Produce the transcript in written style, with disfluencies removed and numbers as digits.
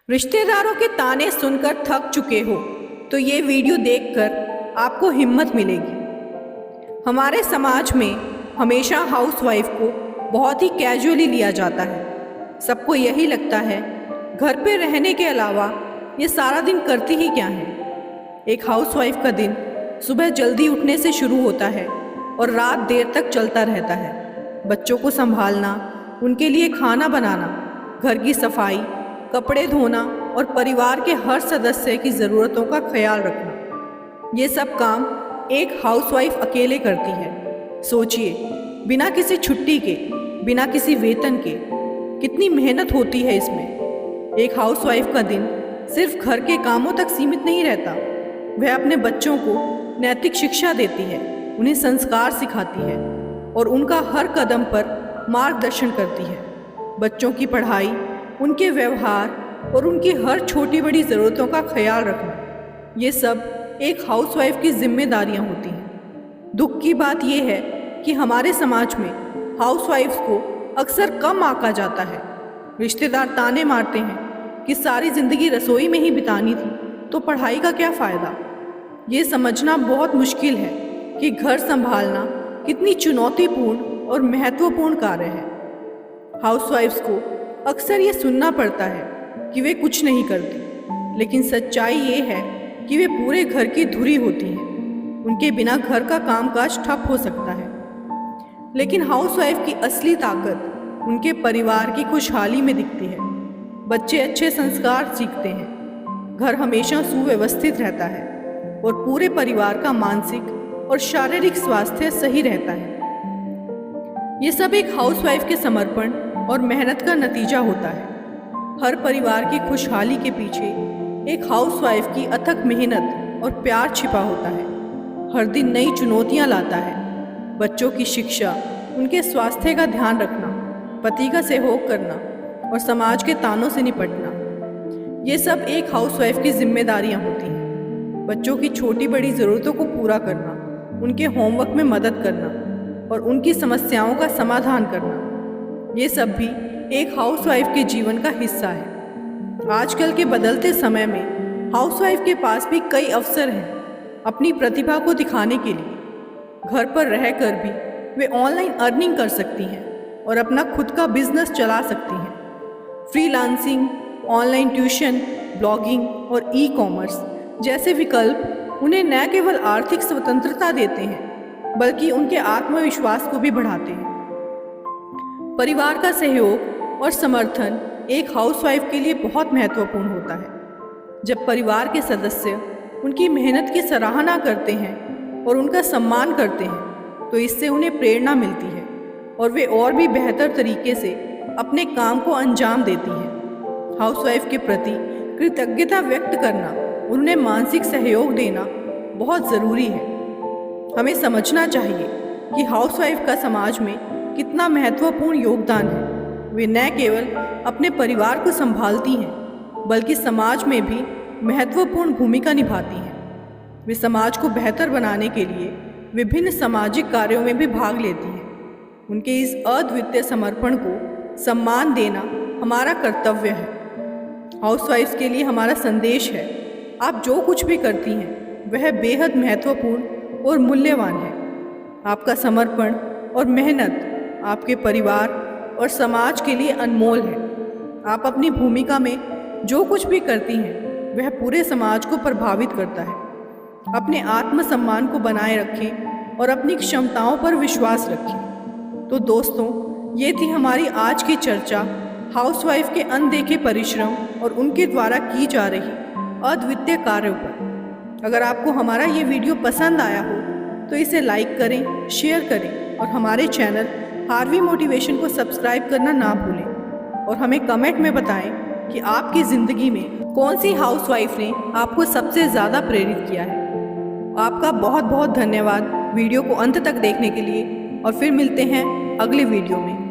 रिश्तेदारों के ताने सुनकर थक चुके हो तो ये वीडियो देखकर आपको हिम्मत मिलेगी। हमारे समाज में हमेशा हाउसवाइफ को बहुत ही कैजुअली लिया जाता है। सबको यही लगता है घर पे रहने के अलावा ये सारा दिन करती ही क्या है। एक हाउसवाइफ का दिन सुबह जल्दी उठने से शुरू होता है और रात देर तक चलता रहता है। बच्चों को संभालना, उनके लिए खाना बनाना, घर की सफाई, कपड़े धोना और परिवार के हर सदस्य की ज़रूरतों का ख्याल रखना, ये सब काम एक हाउसवाइफ अकेले करती है। सोचिए, बिना किसी छुट्टी के, बिना किसी वेतन के कितनी मेहनत होती है इसमें। एक हाउसवाइफ का दिन सिर्फ घर के कामों तक सीमित नहीं रहता। वह अपने बच्चों को नैतिक शिक्षा देती है, उन्हें संस्कार सिखाती है और उनका हर कदम पर मार्गदर्शन करती है। बच्चों की पढ़ाई, उनके व्यवहार और उनकी हर छोटी बड़ी ज़रूरतों का ख्याल रखना, ये सब एक हाउसवाइफ की जिम्मेदारियां होती हैं। दुख की बात यह है कि हमारे समाज में हाउसवाइफ्स को अक्सर कम आंका जाता है। रिश्तेदार ताने मारते हैं कि सारी ज़िंदगी रसोई में ही बितानी थी तो पढ़ाई का क्या फ़ायदा। ये समझना बहुत मुश्किल है कि घर संभालना कितनी चुनौतीपूर्ण और महत्वपूर्ण कार्य है। हाउसवाइफ्स को अक्सर ये सुनना पड़ता है कि वे कुछ नहीं करती, लेकिन सच्चाई ये है कि वे पूरे घर की धुरी होती हैं। उनके बिना घर का कामकाज ठप हो सकता है। लेकिन हाउसवाइफ की असली ताकत उनके परिवार की खुशहाली में दिखती है। बच्चे अच्छे संस्कार सीखते हैं, घर हमेशा सुव्यवस्थित रहता है और पूरे परिवार का मानसिक और शारीरिक स्वास्थ्य सही रहता है। ये सब एक हाउसवाइफ के समर्पण और मेहनत का नतीजा होता है। हर परिवार की खुशहाली के पीछे एक हाउसवाइफ की अथक मेहनत और प्यार छिपा होता है। हर दिन नई चुनौतियां लाता है। बच्चों की शिक्षा, उनके स्वास्थ्य का ध्यान रखना, पति का सहयोग करना और समाज के तानों से निपटना, ये सब एक हाउसवाइफ की जिम्मेदारियां होती हैं। बच्चों की छोटी बड़ी ज़रूरतों को पूरा करना, उनके होमवर्क में मदद करना और उनकी समस्याओं का समाधान करना, ये सब भी एक हाउसवाइफ के जीवन का हिस्सा है। आजकल के बदलते समय में हाउसवाइफ के पास भी कई अवसर हैं अपनी प्रतिभा को दिखाने के लिए। घर पर रहकर भी वे ऑनलाइन अर्निंग कर सकती हैं और अपना खुद का बिजनेस चला सकती हैं। फ्रीलांसिंग, ऑनलाइन ट्यूशन, ब्लॉगिंग और ई-कॉमर्स जैसे विकल्प उन्हें न केवल आर्थिक स्वतंत्रता देते हैं, बल्कि उनके आत्मविश्वास को भी बढ़ाते हैं। परिवार का सहयोग और समर्थन एक हाउसवाइफ के लिए बहुत महत्वपूर्ण होता है। जब परिवार के सदस्य उनकी मेहनत की सराहना करते हैं और उनका सम्मान करते हैं तो इससे उन्हें प्रेरणा मिलती है और वे और भी बेहतर तरीके से अपने काम को अंजाम देती हैं। हाउसवाइफ के प्रति कृतज्ञता व्यक्त करना, उन्हें मानसिक सहयोग देना बहुत ज़रूरी है। हमें समझना चाहिए कि हाउसवाइफ का समाज में कितना महत्वपूर्ण योगदान है। वे न केवल अपने परिवार को संभालती हैं, बल्कि समाज में भी महत्वपूर्ण भूमिका निभाती हैं। वे समाज को बेहतर बनाने के लिए विभिन्न सामाजिक कार्यों में भी भाग लेती हैं। उनके इस अद्वितीय समर्पण को सम्मान देना हमारा कर्तव्य है। हाउसवाइफ्स के लिए हमारा संदेश है, आप जो कुछ भी करती हैं वह बेहद महत्वपूर्ण और मूल्यवान है। आपका समर्पण और मेहनत आपके परिवार और समाज के लिए अनमोल है। आप अपनी भूमिका में जो कुछ भी करती हैं वह पूरे समाज को प्रभावित करता है। अपने आत्मसम्मान को बनाए रखें और अपनी क्षमताओं पर विश्वास रखें। तो दोस्तों, ये थी हमारी आज की चर्चा हाउसवाइफ के अनदेखे परिश्रम और उनके द्वारा की जा रही अद्वितीय कार्यों पर। अगर आपको हमारा ये वीडियो पसंद आया हो तो इसे लाइक करें, शेयर करें और हमारे चैनल हार्वी मोटिवेशन को सब्सक्राइब करना ना भूलें। और हमें कमेंट में बताएं कि आपकी ज़िंदगी में कौन सी हाउसवाइफ ने आपको सबसे ज़्यादा प्रेरित किया है। आपका बहुत बहुत धन्यवाद वीडियो को अंत तक देखने के लिए और फिर मिलते हैं अगले वीडियो में।